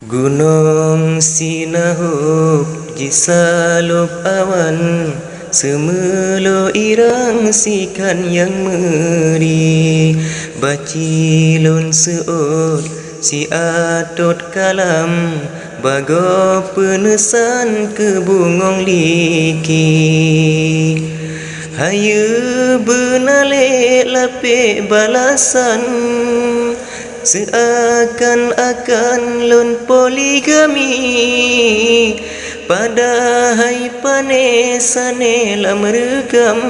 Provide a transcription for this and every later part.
Gunung Sinahuk jisalup awan semelo irang sikan yang meri bacilun seot si atot kalam bago penesan ke bungong liki hayu benale lapik balasan seakan-akan lon poligami padahal panesane la merekam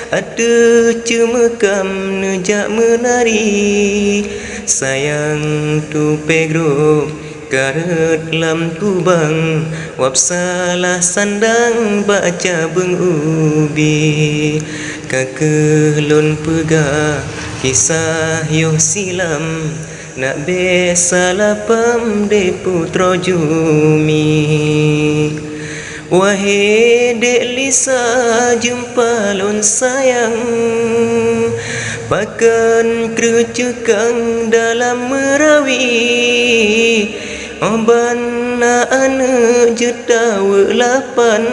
ada cemekam nejak menari sayang tu pegro karet lam tubang wap salah sandang baca bengubi kakelon pegah kisah yo silam nak besalah pam de putra jumi wahai dek Lisa jumpa lon sayang pakan kercekang dalam merawi oban na anak jetawa lapan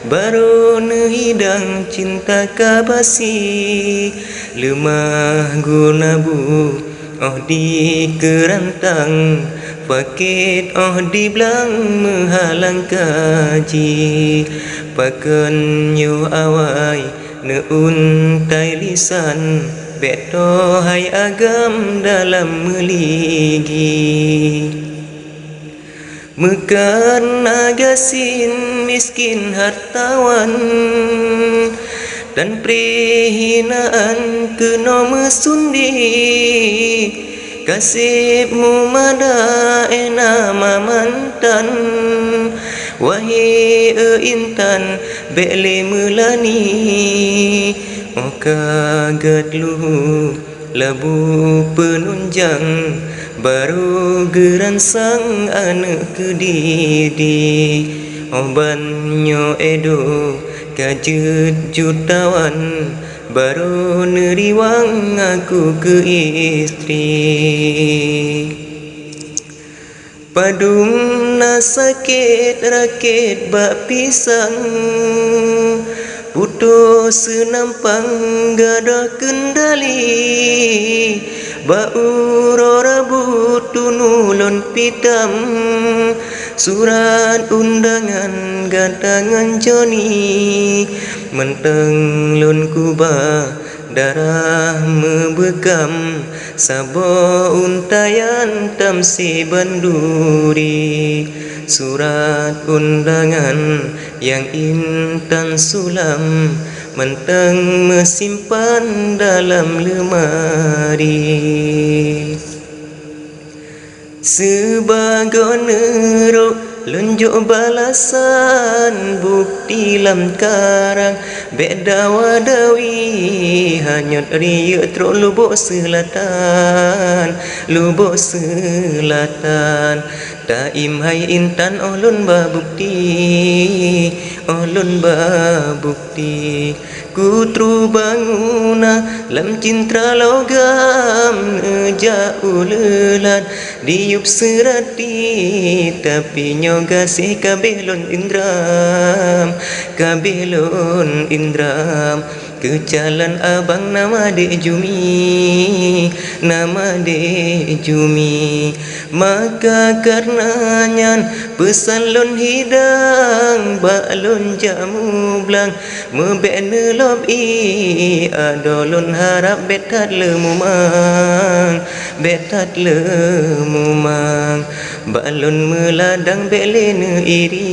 baru hidang cinta kabasi lemah gunabu oh di kerantang pakit oh di belang menghalang kaji pakan yo awai neuntai lisan beto hai agam dalam meligi mekan agasin miskin hartawan dan perhinaan kena mesundi kasihmu mada nama mantan wahai intan bele melani oh kaget luhu labu penunjang baru geransang anak kedidi oh banyo edo kajet jutawan baru neriwang aku ke istri padung na sakit rakit bak pisang putus senampang gada kendali bau rabut tunulon pitam surat undangan gantangan Joni menteng lon kuba darah membekam sabo untayan tamsi banduri surat undangan yang intan sulam menteng mesimpan dalam lemari sebagai neruk lunjuk balasan bukti lam karang beda wadawi hanyut riuk truk lubuk selatan taim hai intan olun babukti kutru banguna lam cintra logam neja ulelan diup serati tapi nyogasih kabelon indram kejalan abang nama dek Jumi maka karenanya pesan lon hidang baklon jamu blang mebekne lobi adolon harap betat lemumang balon meladang belene iri